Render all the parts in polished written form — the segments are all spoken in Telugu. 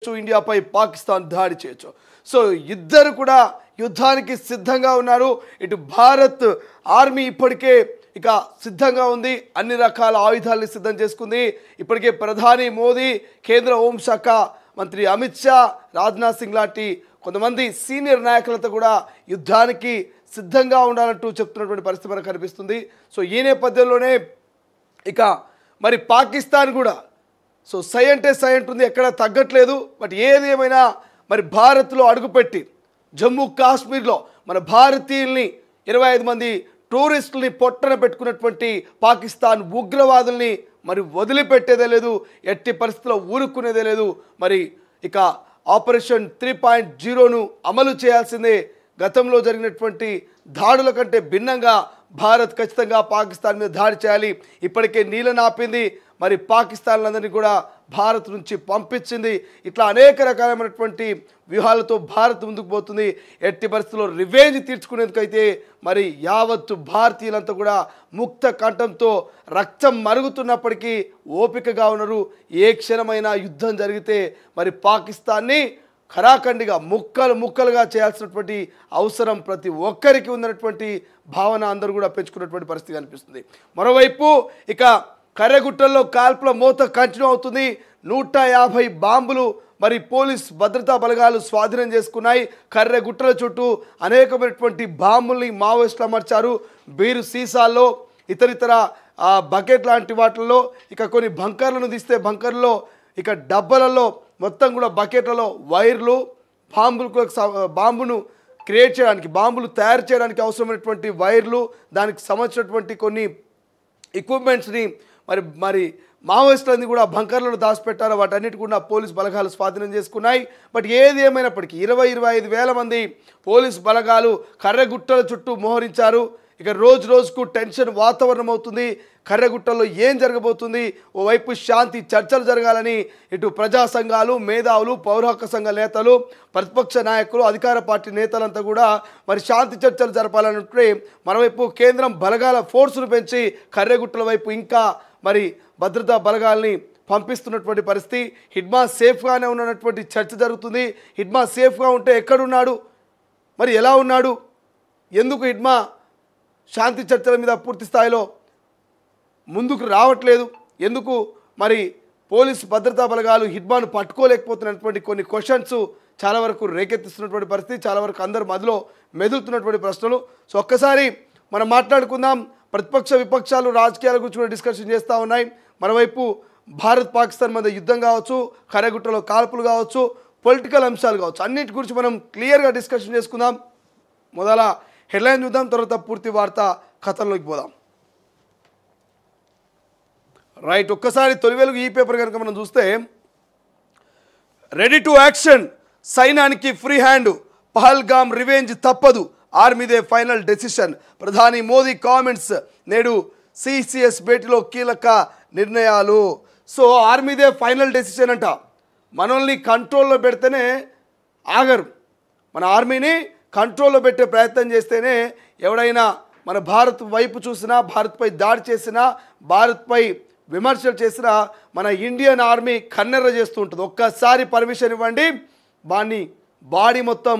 ఇండియాపై పాకిస్తాన్ దాడి చేయొచ్చు. సో ఇద్దరు కూడా యుద్ధానికి సిద్ధంగా ఉన్నారు. ఇటు భారత్ ఆర్మీ ఇప్పటికే ఇక సిద్ధంగా ఉంది, అన్ని రకాల ఆయుధాలను సిద్ధం చేసుకుంది. ఇప్పటికే ప్రధాని మోదీ, కేంద్ర హోంశాఖ మంత్రి అమిత్ షా, రాజ్నాథ్ సింగ్ లాంటి కొంతమంది సీనియర్ నాయకులతో కూడా యుద్ధానికి సిద్ధంగా ఉండాలంటూ చెప్తున్నటువంటి పరిస్థితి మనకు కనిపిస్తుంది. సో ఈ నేపథ్యంలోనే ఇక మరి పాకిస్తాన్ కూడా సో సై అంటే సై అంటుంది, ఎక్కడ తగ్గట్లేదు. బట్ ఏది ఏమైనా మరి భారత్లో అడుగుపెట్టి జమ్మూ కాశ్మీర్లో మన భారతీయుల్ని 25 మంది టూరిస్టుల్ని పొట్టన పెట్టుకున్నటువంటి పాకిస్తాన్ ఉగ్రవాదుల్ని మరి వదిలిపెట్టేదే లేదు, ఎట్టి పరిస్థితుల్లో ఊరుకునేదే లేదు. మరి ఇక ఆపరేషన్ 3.0ను అమలు చేయాల్సిందే. గతంలో జరిగినటువంటి దాడుల కంటే భిన్నంగా భారత్ ఖచ్చితంగా పాకిస్తాన్ మీద దాడి చేయాలి. ఇప్పటికే నీళ్ళని ఆపింది, మరి పాకిస్తాన్లందరినీ కూడా భారత్ నుంచి పంపించింది. ఇట్లా అనేక రకాలైనటువంటి వ్యూహాలతో భారత్ ముందుకు పోతుంది. ఎట్టి పరిస్థితుల్లో రివెంజ్ తీర్చుకునేందుకైతే మరి యావత్తు భారతీయులంతా కూడా ముక్త కంఠంతో రక్తం మరుగుతున్నప్పటికీ ఓపికగా ఉన్నారు. ఏ క్షణమైనా యుద్ధం జరిగితే మరి పాకిస్తాన్ని ఖరాఖండిగా ముక్కలుగా చేయాల్సినటువంటి అవసరం ప్రతి ఒక్కరికి ఉన్నటువంటి భావన అందరూ కూడా పెంచుకున్నటువంటి పరిస్థితి కనిపిస్తుంది. మరోవైపు ఇక కర్రెగుట్టల్లో కాల్పుల మోత కంటిన్యూ అవుతుంది. 150 బాంబులు మరి పోలీస్ భద్రతా బలగాలు స్వాధీనం చేసుకున్నాయి. కర్రెగుట్టల చుట్టూ అనేకమైనటువంటి బాంబుల్ని మావోయిస్టులు అమర్చారు. బీరు సీసాల్లో, ఇతరితర బకెట్ లాంటి వాటిల్లో, ఇక కొన్ని బంకర్లను తీస్తే బంకర్లో, ఇక డబ్బలలో మొత్తం కూడా బకెట్లలో వైర్లు, బాంబును క్రియేట్ చేయడానికి, బాంబులు తయారు చేయడానికి అవసరమైనటువంటి వైర్లు, దానికి సంబంధించినటువంటి కొన్ని ఎక్విప్మెంట్స్ని మరి మావోయిస్టులన్నీ కూడా బంకర్లను దాచిపెట్టారు. వాటన్నిటి కూడా పోలీస్ బలగాలు స్వాధీనం చేసుకున్నాయి. బట్ ఏది ఏమైనప్పటికీ 20-25 వేల మంది పోలీస్ బలగాలు కర్రెగుట్టల చుట్టూ మోహరించారు. ఇక రోజు రోజుకు టెన్షన్ వాతావరణం అవుతుంది. కర్రెగుట్టల్లో ఏం జరగబోతుంది? ఓవైపు శాంతి చర్చలు జరగాలని ఇటు ప్రజా సంఘాలు, మేధావులు, పౌర హక్కు సంఘ నేతలు, ప్రతిపక్ష నాయకులు, అధికార పార్టీ నేతలంతా కూడా మరి శాంతి చర్చలు జరపాలంటే మరోవైపు కేంద్రం బలగాల ఫోర్సును పెంచి కర్రెగుట్టల వైపు ఇంకా మరి భద్రతా బలగాల్ని పంపిస్తున్నటువంటి పరిస్థితి. హిడ్మా సేఫ్గానే ఉన్నటువంటి చర్చ జరుగుతుంది. హిడ్మా సేఫ్గా ఉంటే ఎక్కడున్నాడు, మరి ఎలా ఉన్నాడు, ఎందుకు హిడ్మా శాంతి చర్చల మీద పూర్తి స్థాయిలో ముందుకు రావట్లేదు, ఎందుకు మరి పోలీసు భద్రతా బలగాలు హిడ్మాను పట్టుకోలేకపోతున్నటువంటి కొన్ని క్వశ్చన్స్ చాలా వరకు రేకెత్తిస్తున్నటువంటి పరిస్థితి, చాలా వరకు అందరు మధ్యలో మెదులుతున్నటువంటి ప్రశ్నలు. సో ఒక్కసారి మనం మాట్లాడుకుందాం. ప్రతిపక్ష విపక్షాలు రాజకీయాల గురించి కూడా డిస్కషన్ చేస్తూ ఉన్నాయి. మరోవైపు భారత్ పాకిస్తాన్ మధ్య యుద్ధం కావచ్చు, కర్రెగుట్టలో కాల్పులు కావచ్చు, పొలిటికల్ అంశాలు కావచ్చు, అన్నిటి గురించి మనం క్లియర్గా డిస్కషన్ చేసుకుందాం. మొదల హెడ్లైన్ చూద్దాం, తర్వాత పూర్తి వార్త కథల్లోకి పోదాం. రైట్, ఒక్కసారి తొలి వెలుగు ఈ పేపర్ కనుక మనం చూస్తే, రెడీ టు యాక్షన్, సైన్యానికి ఫ్రీ హ్యాండ్, పహల్గామ్ రివెంజ్ తప్పదు, ఆర్మీదే ఫైనల్ డెసిషన్, ప్రధాని మోదీ కామెంట్స్, నేడు సిసిఎస్ భేటీలో కీలక నిర్ణయాలు. సో ఆర్మీదే ఫైనల్ డెసిషన్ అంట. మనల్ని కంట్రోల్లో పెడితేనే ఆగరు, మన ఆర్మీని కంట్రోల్లో పెట్టే ప్రయత్నం చేస్తేనే ఎవడైనా మన భారత్ వైపు చూసినా, భారత్పై దాడి చేసినా, భారత్పై విమర్శలు చేసినా మన ఇండియన్ ఆర్మీ కన్నెర్ర చేస్తూ ఉంటుంది. ఒక్కసారి పర్మిషన్ ఇవ్వండి, బాడీ మొత్తం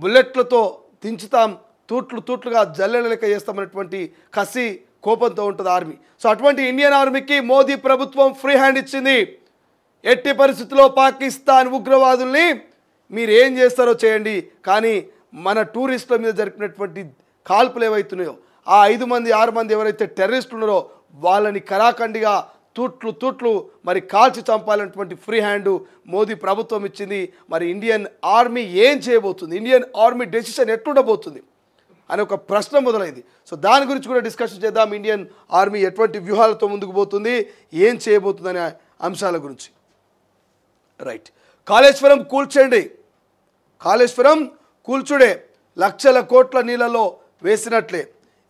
బుల్లెట్లతో దించుతాం, తూట్లుగా జల్లెడ లెక్క చేస్తామనేటువంటి కసి, కోపంతో ఉంటుంది ఆర్మీ. సో అటువంటి ఇండియన్ ఆర్మీకి మోదీ ప్రభుత్వం ఫ్రీ హ్యాండ్ ఇచ్చింది. ఎట్టి పరిస్థితుల్లో పాకిస్తాన్ ఉగ్రవాదుల్ని మీరు ఏం చేస్తారో చేయండి, కానీ మన టూరిస్టుల మీద జరిపినటువంటి కాల్పులు ఏవైతున్నాయో, ఆ 5 మంది 6 మంది ఎవరైతే టెర్రరిస్టులు ఉన్నారో వాళ్ళని కరాఖండిగా తూట్లు మరి కాల్చి చంపాలన్నటువంటి ఫ్రీ హ్యాండ్ మోదీ ప్రభుత్వం ఇచ్చింది. మరి ఇండియన్ ఆర్మీ ఏం చేయబోతుంది, ఇండియన్ ఆర్మీ డెసిషన్ ఎట్లుండబోతుంది అనే ఒక ప్రశ్న మొదలైంది. సో దాని గురించి కూడా డిస్కషన్ చేద్దాం. ఇండియన్ ఆర్మీ ఎటువంటి వ్యూహాలతో ముందుకు పోతుంది, ఏం చేయబోతుంది అనే అంశాల గురించి. రైట్, కాళేశ్వరం కూల్చేయండి, కాళేశ్వరం కూల్చుడే, లక్షల కోట్ల నీళ్ళలో వేసినట్లే,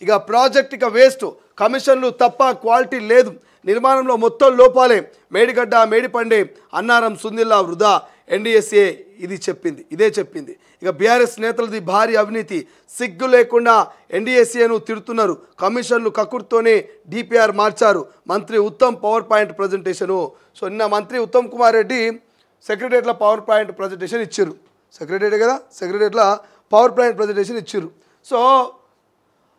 ఇక ప్రాజెక్ట్ ఇక వేస్ట్, కమిషన్లు తప్ప క్వాలిటీ లేదు, నిర్మాణంలో మొత్తం లోపాలే, మేడిగడ్డ మేడిపండే, అన్నారం సుందిల్లా వృధా, ఎన్డీఎస్ఏ ఇదే చెప్పింది. ఇక బీఆర్ఎస్ నేతలది భారీ అవినీతి, సిగ్గు లేకుండా ఎన్డీఎస్ఏను తిడుతున్నారు, కమిషన్లు కక్కుర్తోనే డిపిఆర్ మార్చారు, మంత్రి Uttam power point presentation. So నిన్న మంత్రి ఉత్తమ్ కుమార్ రెడ్డి సెక్రటరియట్లో పవర్ పాయింట్ ప్రజెంటేషన్ ఇచ్చారు. సెక్రటరియట్ కదా, సెక్రటరియట్లో పవర్ పాయింట్ ప్రజెంటేషన్ ఇచ్చారు. సో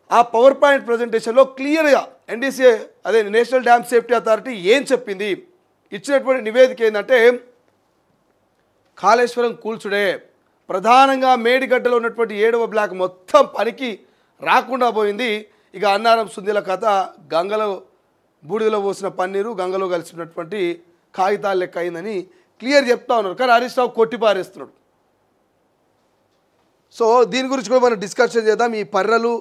ఆ పవర్ పాయింట్ ప్రజెంటేషన్లో క్లియర్గా ఎన్డీసీ అదే నేషనల్ డ్యామ్ సేఫ్టీ అథారిటీ ఏం చెప్పింది, ఇచ్చినటువంటి నివేదిక ఏంటంటే కాళేశ్వరం కూల్చుడే, ప్రధానంగా మేడిగడ్డలో ఉన్నటువంటి 7వ బ్లాక్ మొత్తం పనికి రాకుండా పోయింది. ఇక అన్నారం సుందీల కథ గంగలో బూడిదలో పోసిన పన్నీరు గంగలో కలిసినటువంటి కాగితాలు లెక్క అయిందని క్లియర్ చెప్తా ఉన్నారు. కానీ హరీష్ రావు కొట్టిపారేస్తున్నాడు. సో దీని గురించి కూడా మనం డిస్కషన్ చేద్దాం. ఈ పర్రలు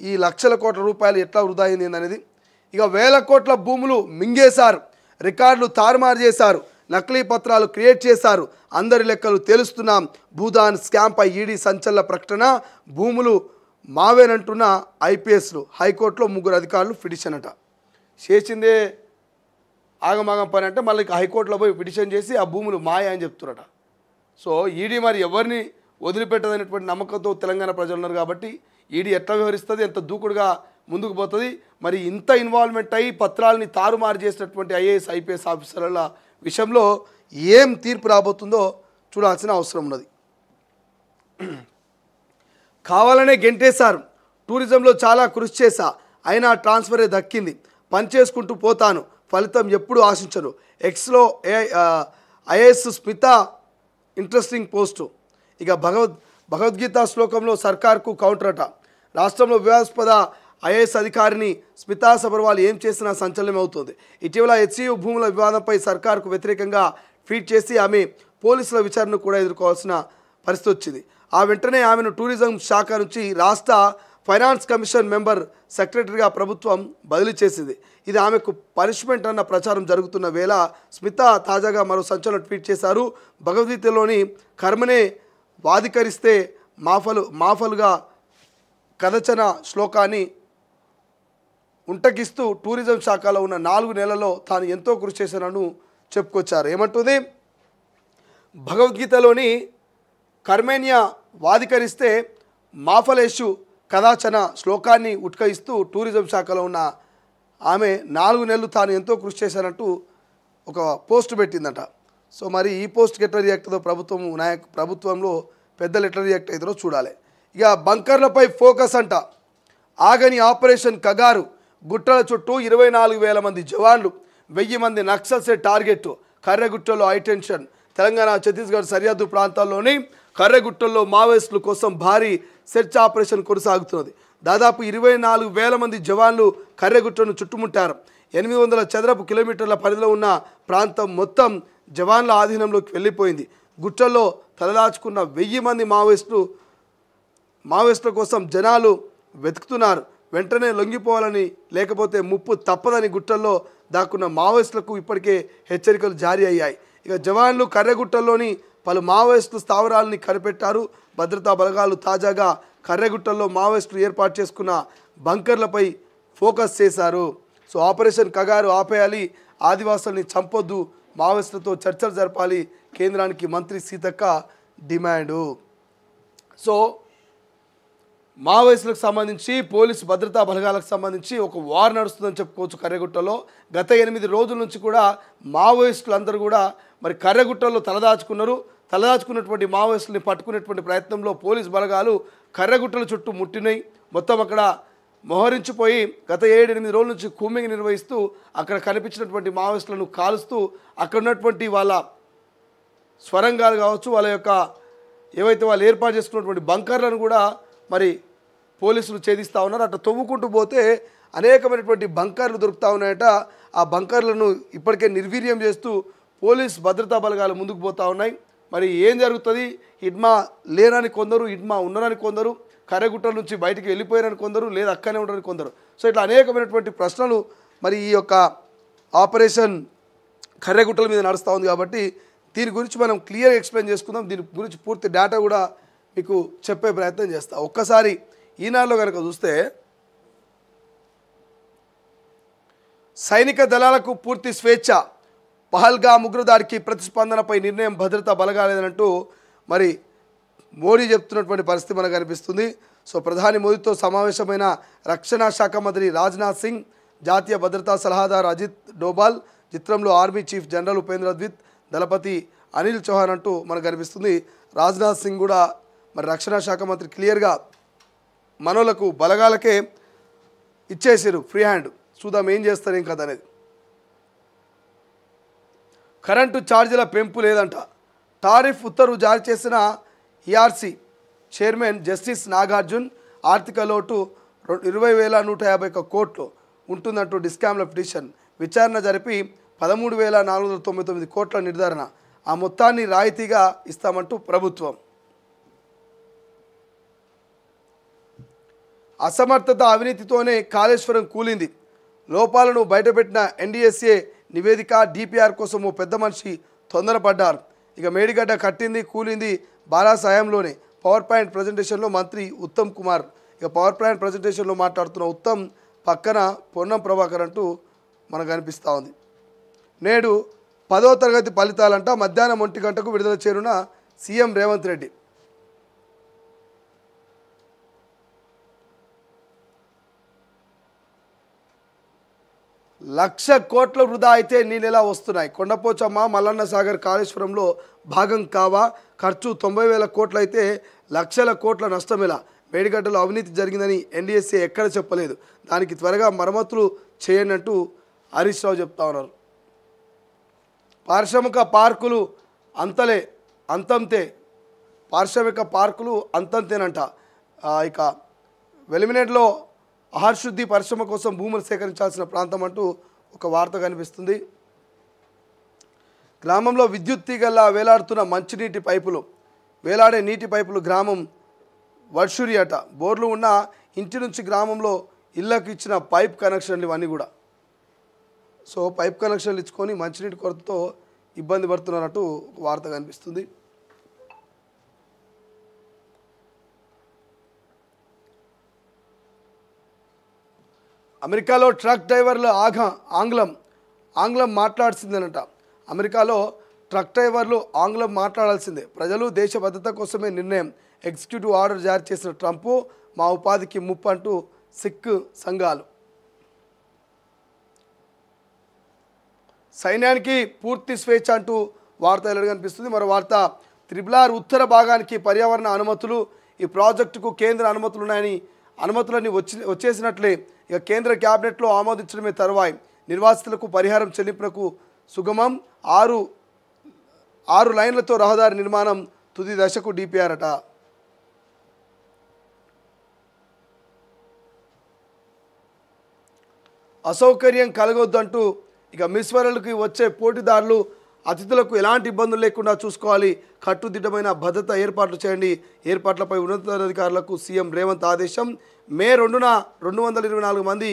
ఈ లక్షల కోట్ల రూపాయలు ఎట్లా వృధా అయింది అనేది. ఇక వేల కోట్ల భూములు మింగేశారు, రికార్డులు తారుమారు చేశారు, నకిలీ పత్రాలు క్రియేట్ చేశారు, అందరి లెక్కలు తెలుస్తున్నాం, భూదాన్ స్కామ్పై ఈడీ సంచలన ప్రకటన, భూములు మావేనంటున్న ఐపీఎస్లు, హైకోర్టులో 3 అధికారులు పిటిషన్ అట. చేసిందే ఆగమాగం పని అంటే మళ్ళీ హైకోర్టులో పోయి పిటిషన్ చేసి ఆ భూములు మాయ అని చెప్తున్నారట. సో ఈడీ మరి ఎవరిని వదిలిపెట్టదనేటువంటి నమ్మకంతో తెలంగాణ ప్రజలు ఉన్నారు కాబట్టి ఈడీ ఎట్లా వ్యవహరిస్తుంది, ఎంత దూకుడుగా ముందుకు పోతుంది, మరి ఇంత ఇన్వాల్వ్మెంట్ అయ్యి పత్రాలని తారుమారు చేసినటువంటి ఐఏఎస్ ఐపీఎస్ ఆఫీసర్ల విషయంలో ఏం తీర్పు రాబోతుందో చూడాల్సిన అవసరం ఉన్నది. కావాలనే గెంటేశారు, టూరిజంలో చాలా కృషి చేశా, అయినా ట్రాన్స్ఫరే దక్కింది, పనిచేసుకుంటూ పోతాను, ఫలితం ఎప్పుడు ఆశించను. ఎక్స్లో ఐఏఎస్ స్మిత ఇంట్రెస్టింగ్ పోస్టు. ఇక భగవద్గీత శ్లోకంలో సర్కార్కు కౌంటర్ అట. రాష్ట్రంలో వివాదాస్పద ఐఏఎస్ అధికారిని స్మితా సబర్వాల్ ఏం చేసినా సంచలనం అవుతుంది. ఇటీవల హెచ్సియు భూముల వివాదంపై సర్కార్కు వ్యతిరేకంగా ట్వీట్ చేసి ఆమె పోలీసుల విచారణను కూడా ఎదుర్కోవాల్సిన పరిస్థితి వచ్చింది. ఆ వెంటనే ఆమెను టూరిజం శాఖ నుంచి రాష్ట్ర ఫైనాన్స్ కమిషన్ మెంబర్ సెక్రటరీగా ప్రభుత్వం బదిలీ చేసింది. ఇది ఆమెకు పనిష్మెంట్ అన్న ప్రచారం జరుగుతున్న వేళ స్మిత తాజాగా మరో సంచలన ట్వీట్ చేశారు. భగవద్గీతలోని కర్మనే వాదికరిస్తే మాఫలుగా కదచన శ్లోకాన్ని ఉంటకిస్తూ టూరిజం శాఖలో ఉన్న 4 నెలల్లో తాను ఎంతో కృషి చేశానని చెప్పుకొచ్చారు. ఏమంటుంది, భగవద్గీతలోని కర్మేన్య వాదికరిస్తే మాఫలేషు కదాచన శ్లోకాన్ని ఉట్కయిస్తూ టూరిజం శాఖలో ఉన్న ఆమె 4 నెలలు తాను ఎంతో కృషి చేశానంటూ ఒక పోస్ట్ పెట్టిందట. సో మరి ఈ పోస్ట్కి ఎట్లా రియాక్ట్ అవుతుందో ప్రభుత్వంలో పెద్దలు ఎట్లా రియాక్ట్ అవుతారో చూడాలి. ఇక బంకర్లపై ఫోకస్ అంట. ఆగని ఆపరేషన్ కగారు, గుట్టల చుట్టూ 24,000 మంది జవాన్లు, 1000 మంది నక్సల్సే టార్గెట్. కర్రెగుట్టలో హైటెన్షన్. తెలంగాణ ఛత్తీస్గఢ్ సరిహద్దు ప్రాంతాల్లోని కర్రెగుట్టల్లో మావోయిస్టుల కోసం భారీ సెర్చ్ ఆపరేషన్ కొనసాగుతున్నది. దాదాపు 24,000 మంది జవాన్లు కర్రెగుట్టను చుట్టుముట్టారు. 800 చదరపు కిలోమీటర్ల పరిధిలో ఉన్న ప్రాంతం మొత్తం జవాన్ల ఆధీనంలోకి వెళ్ళిపోయింది. గుట్టల్లో తలదాచుకున్న 1000 మంది మావోయిస్టుల కోసం జనాలు వెతుకుతున్నారు. వెంటనే లొంగిపోవాలని, లేకపోతే ముప్పు తప్పదని గుట్టల్లో దాక్కున్న మావోయిస్టులకు ఇప్పటికే హెచ్చరికలు జారీ అయ్యాయి. ఇక జవాన్లు కర్రెగుట్టల్లోని పలు మావోయిస్టు స్థావరాలని కనిపెట్టారు. భద్రతా బలగాలు తాజాగా కర్రెగుట్టల్లో మావోయిస్టులు ఏర్పాటు చేసుకున్న బంకర్లపై ఫోకస్ చేశారు. సో ఆపరేషన్ కగారు ఆపేయాలి, ఆదివాసుల్ని చంపొద్దు, మావోయిస్టులతో చర్చలు జరపాలి, కేంద్రానికి మంత్రి సీతక్క డిమాండు. సో మావోయిస్టులకు సంబంధించి పోలీసు భద్రతా బలగాలకు సంబంధించి ఒక వార్ నడుస్తుందని చెప్పుకోవచ్చు. కర్రెగుట్టలో గత 8 రోజుల నుంచి కూడా మావోయిస్టులు అందరూ కూడా మరి కర్రెగుట్టలో తలదాచుకున్నటువంటి మావోయిస్టులని పట్టుకునేటువంటి ప్రయత్నంలో పోలీసు బలగాలు కర్రెగుట్టల చుట్టూ ముట్టినాయి. మొత్తం అక్కడ మోహరించిపోయి గత 7-8 రోజుల నుంచి కూమింగ్ నిర్వహిస్తూ అక్కడ కనిపించినటువంటి మావోయిస్టులను కాలుస్తూ అక్కడ ఉన్నటువంటి వాళ్ళ స్వరంగాలు కావచ్చు, వాళ్ళ యొక్క ఏవైతే వాళ్ళు ఏర్పాటు చేసుకున్నటువంటి బంకర్లను కూడా మరి పోలీసులు ఛేదిస్తూ ఉన్నారు. అట్లా తవ్వుకుంటూ పోతే అనేకమైనటువంటి బంకర్లు దొరుకుతూ ఉన్నాయట. ఆ బంకర్లను ఇప్పటికే నిర్వీర్యం చేస్తూ పోలీస్ భద్రతా బలగాలు ముందుకు పోతూ ఉన్నాయి. మరి ఏం జరుగుతుంది, హిడ్మా లేనని కొందరు, హిడ్మా ఉన్నారని కొందరు, కర్రెగుట్టల నుంచి బయటికి వెళ్ళిపోయారని కొందరు, లేదా అక్కనే ఉంటారని కొందరు. సో ఇట్లా అనేకమైనటువంటి ప్రశ్నలు మరి ఈ యొక్క ఆపరేషన్ కర్రెగుట్టల మీద నడుస్తూ ఉంది. కాబట్టి దీని గురించి మనం క్లియర్గా ఎక్స్ప్లెయిన్ చేసుకుందాం. దీని గురించి పూర్తి డేటా కూడా మీకు చెప్పే ప్రయత్నం చేస్తా. ఒక్కసారి ఈనాడులో కనుక చూస్తే సైనిక దళాలకు పూర్తి స్వేచ్ఛ, పహల్గామ్ ఉగ్రదాడికి ప్రతిస్పందనపై నిర్ణయం భద్రతా బలగాలేదంటూ మరి మోడీ చెప్తున్నటువంటి పరిస్థితి మనకు కనిపిస్తుంది. సో ప్రధాని మోదీతో సమావేశమైన రక్షణ శాఖ మంత్రి రాజ్నాథ్ సింగ్, జాతీయ భద్రతా సలహాదారు అజిత్ డోబాల్, చిత్రంలో ఆర్మీ చీఫ్ జనరల్ ఉపేంద్ర ద్విత్, దళపతి అనిల్ చౌహాన్ అంటూ మనకు కనిపిస్తుంది. రాజ్నాథ్ సింగ్ కూడా మరి రక్షణ శాఖ మంత్రి క్లియర్గా మనోళ్లకు బలగాలకే ఇచ్చేసారు ఫ్రీ హ్యాండ్. చూద్దాం ఏం చేస్తారు ఏం కదా అనేది. కరెంటు ఛార్జీల పెంపు లేదంట. టారిఫ్ ఉత్తర్వు జారీ చేసిన ఈఆర్సీ చైర్మన్ జస్టిస్ నాగార్జున్ ఆర్థిక లోటు 20,151 కోట్లు ఉంటుందంటూ డిస్కామ్ల పిటిషన్ విచారణ జరిపి 13,499 కోట్ల నిర్ధారణ. ఆ మొత్తాన్ని రాయితీగా ఇస్తామంటూ ప్రభుత్వం. అసమర్థత అవినీతితోనే కాళేశ్వరం కూలింది. లోపాలను బయటపెట్టిన ఎన్డీఎస్ఏ నివేదిక డిపిఆర్ కోసం ఓ పెద్ద మనిషి తొందరపడ్డారు. ఇక మేడిగడ్డ కట్టింది కూలింది బాలా సాయంలోనే. పవర్ పాయింట్ ప్రజెంటేషన్లో మంత్రి ఉత్తమ్ కుమార్. ఇక పవర్ పాయింట్ ప్రజెంటేషన్లో మాట్లాడుతున్న ఉత్తమ్ పక్కన పొన్నం ప్రభాకర్ అంటూ మనకు అనిపిస్తూ ఉంది. నేడు 10వ తరగతి ఫలితాలంట. మధ్యాహ్నం 1 గంటకు విడుదల చేరున్న సీఎం రేవంత్ రెడ్డి. లక్ష కోట్ల వృధా అయితే నీళ్ళెలా వస్తున్నాయి. కొండపోచమ్మ మల్లన్న సాగర్ కాళేశ్వరంలో భాగం కావా. ఖర్చు 90,000 కోట్లు అయితే లక్షల కోట్ల నష్టమేలా. మేడిగడ్డలో అవినీతి జరిగిందని ఎన్డీఎస్ఏ ఎక్కడ చెప్పలేదు. దానికి త్వరగా మరమ్మతులు చేయండి అంటూ హరీష్ రావు చెప్తా ఉన్నారు. పారిశ్రామిక పార్కులు అంతంతేనంట. ఇక వెలిమినేట్లో ఆహార శుద్ధి పరిశ్రమ కోసం భూములు సేకరించాల్సిన ప్రాంతం అంటూ ఒక వార్త కనిపిస్తుంది. గ్రామంలో విద్యుత్ తీగల్లా వేలాడుతున్న మంచినీటి పైపులు, వేలాడే నీటి పైపులు గ్రామం వర్షురి అట. బోర్లు ఉన్న ఇంటి నుంచి గ్రామంలో ఇళ్లకు ఇచ్చిన పైప్ కనెక్షన్లు ఇవన్నీ కూడా. సో పైప్ కనెక్షన్లు ఇచ్చుకొని మంచినీటి కొరతతో ఇబ్బంది పడుతున్నట్టు ఒక వార్త కనిపిస్తుంది. అమెరికాలో ట్రక్ డ్రైవర్లు ఆంగ్లం మాట్లాడాల్సిందేనట. అమెరికాలో ట్రక్ డ్రైవర్లు ఆంగ్లం మాట్లాడాల్సిందే. ప్రజలు దేశ భద్రత కోసమే నిర్ణయం. ఎగ్జిక్యూటివ్ ఆర్డర్ జారీ చేసిన ట్రంప్ మా ఉపాధికి ముప్పు అంటూ సిక్ సంఘాలు. సైన్యానికి పూర్తి స్వేచ్ఛ అంటూ వార్త ఎల్లడి కనిపిస్తుంది. మరో వార్త RRR ఉత్తర భాగానికి పర్యావరణ అనుమతులు. ఈ ప్రాజెక్టుకు కేంద్ర అనుమతులు ఉన్నాయని అనుమతులన్నీ వచ్చేసినట్లే. ఇక కేంద్ర క్యాబినెట్లో ఆమోదించడమే తరువాయి. నిర్వాసితులకు పరిహారం చెల్లింపునకు సుగమం. 6 లైన్లతో రహదారి నిర్మాణం తుది దశకు డిపిఆర్ అట. అసౌకర్యం కలగొద్దంటూ ఇక మిస్ వరల్డ్కి వచ్చే పోటీదారులు అతిథులకు ఎలాంటి ఇబ్బందులు లేకుండా చూసుకోవాలి. కట్టుదిట్టమైన భద్రత ఏర్పాట్లు చేయండి. ఏర్పాట్లపై ఉన్నతాధికారులకు సీఎం రేవంత్ ఆదేశం. మే 2న 224 మంది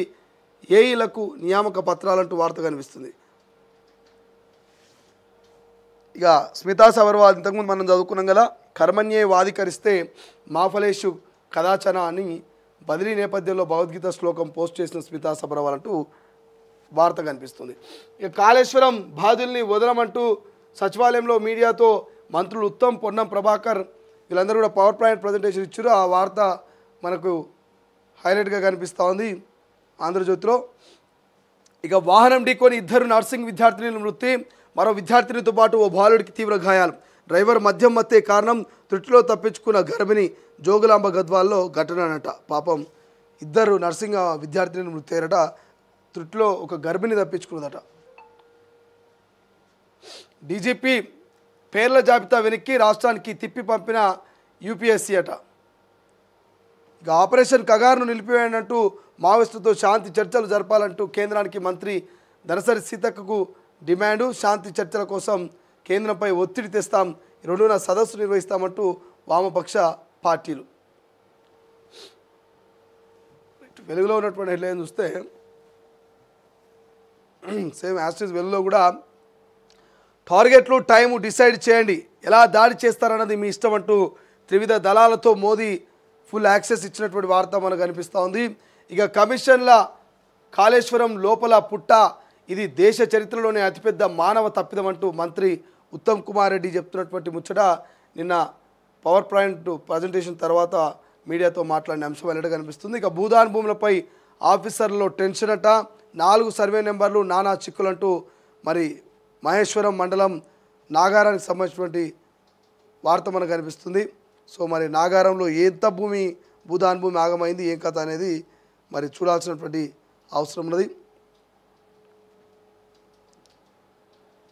ఏఈలకు నియామక పత్రాలంటూ వార్త కనిపిస్తుంది. ఇక స్మితా సబర్వాల్ ఇంతకుముందు మనం చదువుకున్నాం కదా, కర్మణ్యే వాధికరిస్తే మాఫలేషు కదాచన అని బదిలీ నేపథ్యంలో భగవద్గీత శ్లోకం పోస్ట్ చేసిన స్మితా సబర్వాల్ అంటూ వార్త కనిపిస్తుంది. ఇక కాళేశ్వరం బాధితుల్ని వదలమంటూ సచివాలయంలో మీడియాతో మంత్రులు ఉత్తమ్, పొన్నం ప్రభాకర్ వీళ్ళందరూ కూడా పవర్ పాయింట్ ప్రజెంటేషన్ ఇచ్చారు. ఆ వార్త మనకు హైలైట్గా కనిపిస్తూ ఉంది ఆంధ్రజ్యోతిలో. ఇక వాహనం ఢీకొని 2 నర్సింగ్ విద్యార్థినుల మృతి. మరో విద్యార్థినితో పాటు ఓ బాలుడికి తీవ్ర గాయాలు. డ్రైవర్ మద్యం మత్తే కారణం. త్రుటిలో తప్పించుకున్న గర్భిణి. జోగులాంబ గద్వాల్లో ఘటన అనట. పాపం 2 నర్సింగ్ విద్యార్థినులు మృతి అయ్యారట. త్రుటిలో ఒక గర్భిణి తప్పించుకున్నదట. డీజీపీ పేర్ల జాబితా వెనక్కి రాష్ట్రానికి తిప్పి పంపిన యూపీఎస్సీ అట. ఇక ఆపరేషన్ కగారును నిలిపివేయనంటూ మావోయిస్టులతో శాంతి చర్చలు జరపాలంటూ కేంద్రానికి మంత్రి దనసరి సీతక్కకు డిమాండు. శాంతి చర్చల కోసం కేంద్రంపై ఒత్తిడి తెస్తాం. 2న సదస్సు నిర్వహిస్తామంటూ వామపక్ష పార్టీలు. వెలుగులో ఉన్నటువంటి హెడ్లైన్ చూస్తే సేమ్ యాస్టిస్ వెలుగులో కూడా టార్గెట్లు టైము డిసైడ్ చేయండి, ఎలా దాడి చేస్తారన్నది మీ ఇష్టం అంటూ త్రివిధ దళాలతో మోదీ ఫుల్ యాక్సెస్ ఇచ్చినటువంటి వార్త మనకు కనిపిస్తూ ఉంది. ఇక కమిషన్ల కాళేశ్వరం లోపల పుట్ట, ఇది దేశ చరిత్రలోనే అతిపెద్ద మానవ తప్పిదం అంటూ మంత్రి ఉత్తమ్ కుమార్ రెడ్డి చెప్తున్నటువంటి ముచ్చట నిన్న పవర్ పాయింట్ ప్రజెంటేషన్ తర్వాత మీడియాతో మాట్లాడిన అంశం వెళ్ళడం కనిపిస్తుంది. ఇక భూదాన్ భూములపై ఆఫీసర్లలో టెన్షన్ అట. 4 సర్వే నెంబర్లు నానా చిక్కులంటూ మరి మహేశ్వరం మండలం నాగారానికి సంబంధించినటువంటి వార్త మనకు కనిపిస్తుంది. సో మరి నాగారంలో ఎంత భూదాన్ భూమి ఆగమైంది ఏం కథ అనేది మరి చూడాల్సినటువంటి అవసరం ఉన్నది.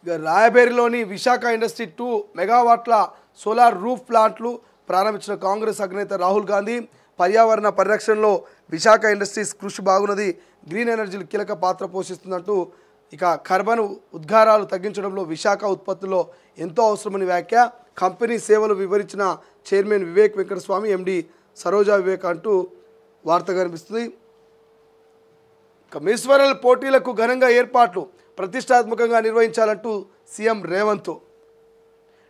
ఇక రాయబేరిలోని విశాఖ ఇండస్ట్రీ 2 మెగావాట్ల సోలార్ రూఫ్ ప్లాంట్లు ప్రారంభించిన కాంగ్రెస్ అగ్రనేత రాహుల్ గాంధీ పర్యావరణ పరిరక్షణలో విశాఖ ఇండస్ట్రీస్ కృషి బాగున్నది, గ్రీన్ ఎనర్జీలు కీలక పాత్ర పోషిస్తున్నట్టు ఇక కర్బన్ ఉద్గారాలు తగ్గించడంలో విశాఖ ఉత్పత్తుల్లో ఎంతో అవసరమని వ్యాఖ్య. కంపెనీ సేవలు వివరించిన చైర్మన్ వివేక్ వెంకటస్వామి, ఎండి సరోజా వివేక్ అంటూ వార్త కనిపిస్తుంది. ఇక మిస్ వరల్డ్ పోటీలకు ఘనంగా ఏర్పాట్లు ప్రతిష్టాత్మకంగా నిర్వహించాలంటూ సీఎం రేవంత్.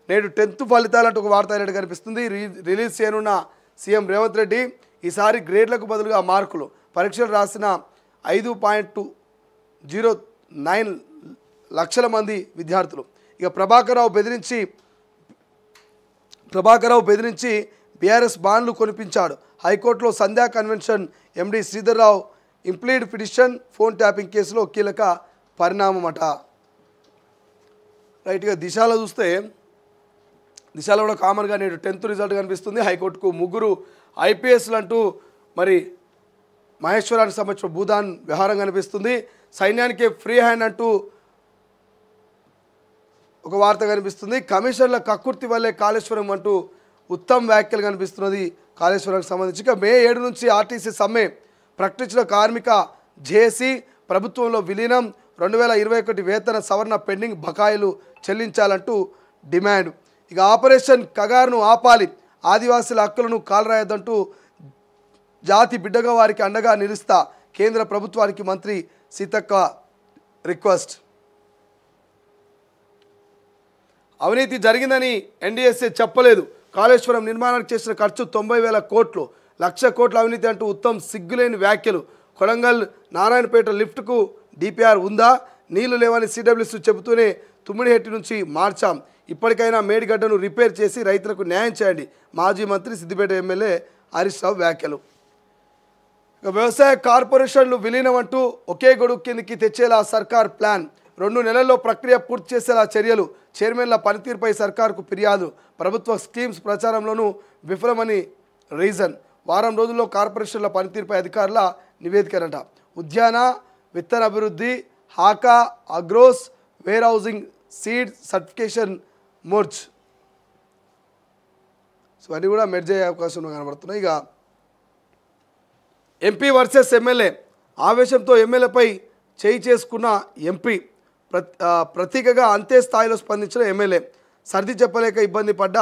నేడు 10th ఫలితాలంటూ ఒక వార్త అనేది కనిపిస్తుంది. రిలీజ్ చేయనున్న సీఎం రేవంత్ రెడ్డి ఈసారి గ్రేడ్లకు బదులుగా మార్కులు, పరీక్షలు రాసిన 5.09 లక్షల మంది విద్యార్థులు. ఇక ప్రభాకరరావు బెదిరించి బీఆర్ఎస్ బాండ్లు కొనిపించాడు. హైకోర్టులో Sandhya convention, MD Sridhar Rao implead petition, phone tapping కేసులో కీలక పరిణామం అట. రైట్గా దిశలో చూస్తే దిశలో కూడా కామన్గా నేడు 10th రిజల్ట్ కనిపిస్తుంది. హైకోర్టుకు 3 ఐపీఎస్లు అంటూ మరి మహేశ్వరానికి సంబంధించిన భూదాన్ వ్యవహారం కనిపిస్తుంది. సైన్యానికే ఫ్రీ హ్యాండ్ అంటూ ఒక వార్త కనిపిస్తుంది. కమిషన్ల కక్కుర్తి వల్లే కాళేశ్వరం అంటూ ఉత్తమ్ వ్యాఖ్యలు కనిపిస్తున్నది కాళేశ్వరానికి సంబంధించి. ఇక మే 7 నుంచి ఆర్టీసీ సమ్మె ప్రకటించిన కార్మిక జేఏసీ ప్రభుత్వంలో విలీనం, 2021 వేతన సవరణ పెండింగ్ బకాయిలు చెల్లించాలంటూ డిమాండ్. ఇక ఆపరేషన్ కగార్ను ఆపాలి, ఆదివాసీల హక్కులను కాలరాయద్దంటూ జాతి బిడ్డగా వారికి అండగా నిలుస్తా, కేంద్ర ప్రభుత్వానికి మంత్రి సీతక్క రిక్వెస్ట్. అవినీతి జరిగిందని ఎన్డీఎస్ఏ చెప్పలేదు, కాళేశ్వరం నిర్మాణానికి చేసిన ఖర్చు 90,000 కోట్లు, 1,00,000 కోట్ల అవినీతి అంటూ ఉత్తమ్ సిగ్గులేని వ్యాఖ్యలు. కొడంగల్ నారాయణపేట లిఫ్ట్కు డిపిఆర్ ఉందా, నీళ్లు లేవని సిడబ్ల్యూసీ చెబుతూనే తుమ్మిడిహెట్టి నుంచి మార్చాం, ఇప్పటికైనా మేడిగడ్డను రిపేర్ చేసి రైతులకు న్యాయం చేయండి, మాజీ మంత్రి సిద్దిపేట ఎమ్మెల్యే హరీష్ రావు వ్యాఖ్యలు. ఇక వ్యవసాయ కార్పొరేషన్లు విలీనం అంటూ ఒకే గొడుగు కిందికి తెచ్చేలా సర్కార్ ప్లాన్, 2 నెలల్లో ప్రక్రియ పూర్తి చేసేలా చర్యలు, చైర్మన్ల పనితీరుపై సర్కార్కు ఫిర్యాదు, ప్రభుత్వ స్కీమ్స్ ప్రచారంలోనూ విఫలమని రీజన్, వారం రోజుల్లో కార్పొరేషన్ల పనితీరుపై అధికారుల నివేదికనట. ఉద్యాన విత్తన అభివృద్ధి, HACA Agros, ware housing, seed certification మోర్చ్, సో అన్నీ కూడా మెర్జ్ అయ్యే అవకాశం కనబడుతున్నాయి. ఇక ఎంపీ వర్సెస్ ఎమ్మెల్యే, ఆవేశంతో ఎమ్మెల్యేపై చేయి చేసుకున్న ఎంపీ, ప్రతీకగా అంతే స్థాయిలో స్పందించిన ఎమ్మెల్యే, సర్ది చెప్పలేక ఇబ్బంది పడ్డ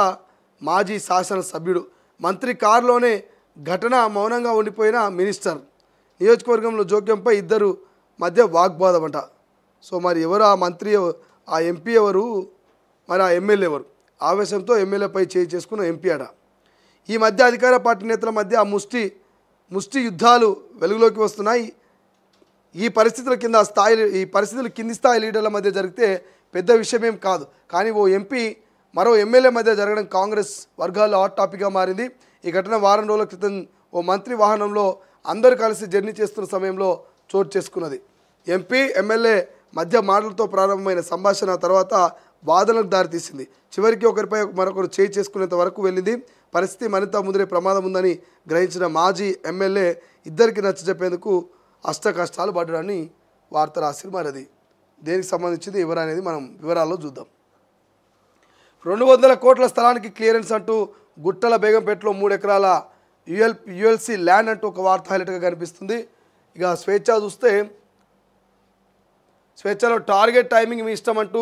మాజీ శాసనసభ్యుడు, మంత్రి కారులోనే ఘటన, మౌనంగా ఉండిపోయిన మినిస్టర్, నియోజకవర్గంలో జోక్యంపై ఇద్దరు మధ్య వాగ్వాదం అంట. సో మరి ఎవరు ఆ మంత్రి, ఆ ఎంపీ ఎవరు, మరి ఆ ఎమ్మెల్యే ఎవరు? ఆవేశంతో ఎమ్మెల్యేపై చేయి చేసుకున్న ఎంపీ అట. ఈ మధ్య అధికార పార్టీ నేతల మధ్య ఆ ముష్టి యుద్ధాలు వెలుగులోకి వస్తున్నాయి. ఈ పరిస్థితులు కింది స్థాయి లీడర్ల మధ్య జరిగితే పెద్ద విషయమేం కాదు, కానీ ఓ ఎంపీ మరో ఎమ్మెల్యే మధ్య జరగడం కాంగ్రెస్ వర్గాల్లో హాట్ టాపిక్గా మారింది. ఈ ఘటన వారం రోజుల క్రితం ఓ మంత్రి వాహనంలో అందరూ కలిసి జర్నీ చేస్తున్న సమయంలో చోటు చేసుకున్నది. ఎంపీ ఎమ్మెల్యే మధ్య మాటలతో ప్రారంభమైన సంభాషణ తర్వాత వాదనలకు దారితీసింది. చివరికి ఒకరిపై మరొకరు చేయి చేసుకునేంత వరకు వెళ్ళింది. పరిస్థితి మరింత ముదిరే ప్రమాదం ఉందని గ్రహించిన మాజీ ఎమ్మెల్యే ఇద్దరికి నచ్చజెప్పేందుకు అష్ట కష్టాలు పడ్డాడని వార్త రాసి మరది దేనికి సంబంధించింది ఎవరు అనేది మనం వివరాల్లో చూద్దాం. 200 కోట్ల స్థలానికి క్లియరెన్స్ అంటూ గుట్టల బేగంపేటలో 3 ఎకరాల యుఎల్సి ల్యాండ్ అంటూ ఒక వార్త హైలైట్గా కనిపిస్తుంది. ఇక స్వేచ్ఛలో టార్గెట్ టైమింగ్ మీ ఇష్టం అంటూ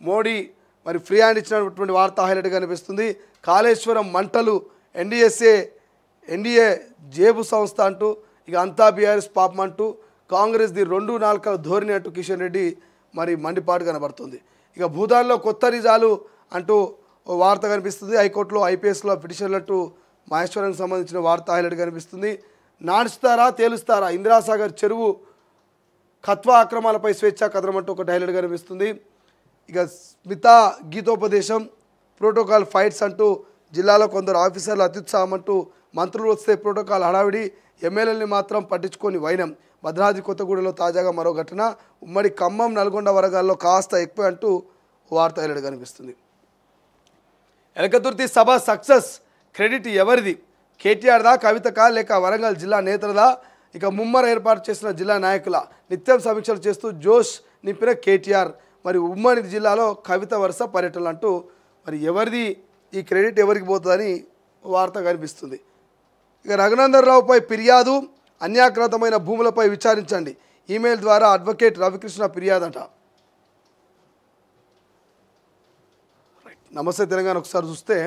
మోడీ మరి ఫ్రీ హ్యాండ్ ఇచ్చినటువంటి వార్త హైలైట్గా కనిపిస్తుంది. కాళేశ్వరం మంటలు, ఎన్డీఏ జేబు సంస్థ అంటూ, ఇక అంతా బీఆర్ఎస్ పాపం అంటూ, కాంగ్రెస్ది 2 నాలుకల ధోరణి అంటూ కిషన్ రెడ్డి మరి మండిపాటు కనబడుతుంది. ఇక భూదాన్లో కొత్త రిజాలు అంటూ ఓ వార్త కనిపిస్తుంది. హైకోర్టులో ఐపీఎస్లో పిటిషన్లు అంటూ మహేశ్వరానికి సంబంధించిన వార్త హైలైట్ కనిపిస్తుంది. నాడుస్తారా తేలుస్తారా, ఇందిరాసాగర్ చెరువు కత్వా అక్రమాలపై స్వేచ్ఛా కథనం అంటూ ఒకటి హైలైట్ కనిపిస్తుంది. ఇక స్మితా గీతోపదేశం, ప్రోటోకాల్ ఫైట్స్ అంటూ జిల్లాలో కొందరు ఆఫీసర్లు అత్యుత్సాహం అంటూ, మంత్రులు వస్తే ప్రోటోకాల్ హడావిడి, ఎమ్మెల్యేలని మాత్రం పట్టించుకొని వైనం. భద్రాద్రి కొత్తగూడెంలో తాజాగా మరో ఘటన, ఉమ్మడి ఖమ్మం నల్గొండ వరగాల్లో కాస్త ఎక్కువ అంటూ వార్త హైలైట్ కనిపిస్తుంది. ఎలకతుర్తి సభ సక్సెస్ క్రెడిట్ ఎవరిది? కేటీఆర్దా, కవితకా, లేక వరంగల్ జిల్లా నేతలదా? ఇక ముమ్మర ఏర్పాటు చేసిన జిల్లా నాయకుల నిత్యం సమీక్షలు చేస్తూ జోష్ నింపిన కేటీఆర్. మరి ఉమ్మడి జిల్లాలో కవిత వరుస పర్యటనలు అంటూ మరి ఎవరిది ఈ క్రెడిట్ ఎవరికి పోతుందని వార్త కనిపిస్తుంది. ఇక రఘునందన్ రావుపై ఫిర్యాదు, అన్యాక్రాంతమైన భూములపై విచారించండి. ఈమెయిల్ ద్వారా అడ్వకేట్ రవికృష్ణ ఫిర్యాదట. నమస్తే తెలంగాణ ఒకసారి చూస్తే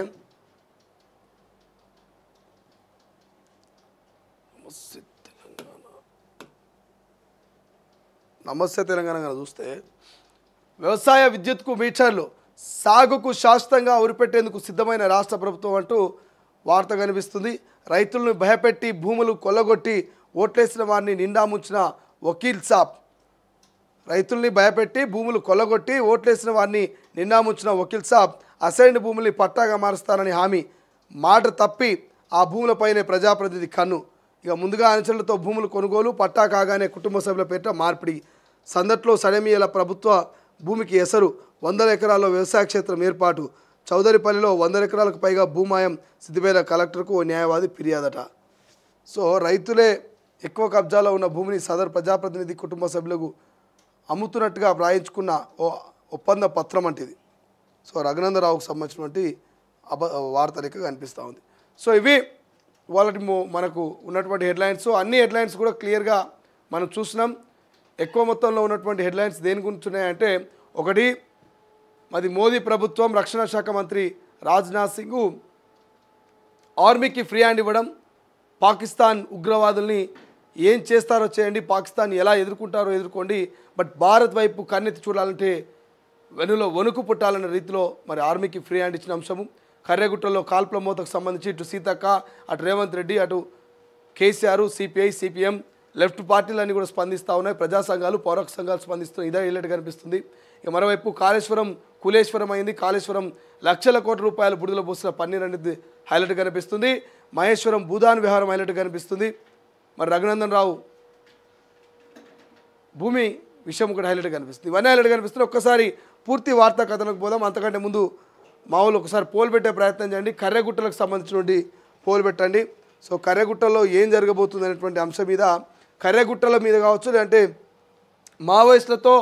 నమస్తే తెలంగాణ చూస్తే వ్యవసాయ విద్యుత్కు మీటర్లు సాగుకు శాశ్వతంగా ఉరిపెట్టేందుకు సిద్ధమైన రాష్ట్ర ప్రభుత్వం అంటూ వార్త కనిపిస్తుంది. రైతులను భయపెట్టి భూములు కొల్లగొట్టి ఓట్లేసిన వారిని నిండా ముంచిన వకీల్ సాబ్. రైతుల్ని భయపెట్టి భూములు కొల్లగొట్టి ఓట్లేసిన వారిని నిండా ముంచిన వకీల్ సాబ్ అసైన్డ్ భూముల్ని పట్టాగా మారుస్తానని హామీ. మాట తప్పి ఆ భూములపైనే ప్రజాప్రతినిధి కన్ను. ఇక ముందుగా అనుచరులతో భూములు కొనుగోలు, పట్టా కాగానే కుటుంబ సభ్యుల పేరిట మార్పిడి. సందట్లో సడమియల ప్రభుత్వ భూమికి ఎసరు. 100 ఎకరాల్లో వ్యవసాయ క్షేత్రం ఏర్పాటు. చౌదరిపల్లిలో 100 ఎకరాలకు పైగా భూమాయం. సిద్దిపేట కలెక్టర్కు ఓ న్యాయవాది ఫిర్యాదట. సో రైతులే ఎక్కువ కబ్జాలో ఉన్న భూమిని సదరు ప్రజాప్రతినిధి కుటుంబ సభ్యులకు అమ్ముతున్నట్టుగా వ్రాయించుకున్న ఓ ఒప్పంద పత్రం అంటే ఇది. సో రఘునందరావుకు సంబంధించినటువంటి వార్త లెక్క కనిపిస్తూ ఉంది. సో ఇవి వాళ్ళ మనకు ఉన్నటువంటి హెడ్లైన్స్. అన్ని హెడ్లైన్స్ కూడా క్లియర్గా మనం చూసినాం. ఎక్కువ మొత్తంలో ఉన్నటువంటి హెడ్లైన్స్ దేని గురించి ఉన్నాయంటే, ఒకటి మరి మోదీ ప్రభుత్వం రక్షణ శాఖ మంత్రి రాజ్నాథ్ సింగ్ ఆర్మీకి ఫ్రీ హ్యాండ్ ఇవ్వడం, పాకిస్తాన్ ఉగ్రవాదుల్ని ఏం చేస్తారో చేయండి, పాకిస్తాన్ ఎలా ఎదుర్కొంటారో ఎదుర్కోండి, బట్ భారత్ వైపు కన్నెత్తి చూడాలంటే వెనులో వణుకు పుట్టాలన్న రీతిలో మరి ఆర్మీకి ఫ్రీ హ్యాండ్ ఇచ్చిన అంశము. కర్రెగుట్టలో కాల్పుల మోతకు సంబంధించి ఇటు సీతక్క, అటు రేవంత్ రెడ్డి, అటు కేసీఆర్, సిపిఐ, సిపిఎం, లెఫ్ట్ పార్టీలన్నీ కూడా స్పందిస్తూ ఉన్నాయి. ప్రజా సంఘాలు, పౌరక సంఘాలు స్పందిస్తున్నాయి. ఇదే హైలైట్ కనిపిస్తుంది. ఇక మరోవైపు కాళేశ్వరం కులేశ్వరం అయింది. కాళేశ్వరం లక్షల కోట్ల రూపాయలు బుడిదల పోసిన పన్నీర్ అనేది హైలైట్ కనిపిస్తుంది. మహేశ్వరం భూదాన్ విహారం హైలైట్ కనిపిస్తుంది. మరి రఘునందన్ రావు భూమి విషయం కూడా హైలైట్ కనిపిస్తుంది. ఇవన్నీ హైలైట్ కనిపిస్తుంది. ఒక్కసారి పూర్తి వార్తా కథనకు పోదాం. అంతకంటే ముందు మామూలు ఒకసారి పోల్ పెట్టే ప్రయత్నం చేయండి. కర్రెగుట్టలకు సంబంధించినటువంటి పోల్ పెట్టండి. సో కర్రెగుట్టలో ఏం జరగబోతుంది అనేటువంటి అంశం మీద, కర్రెగుట్టల మీద కావచ్చు, లేదంటే మావోయిస్టులతో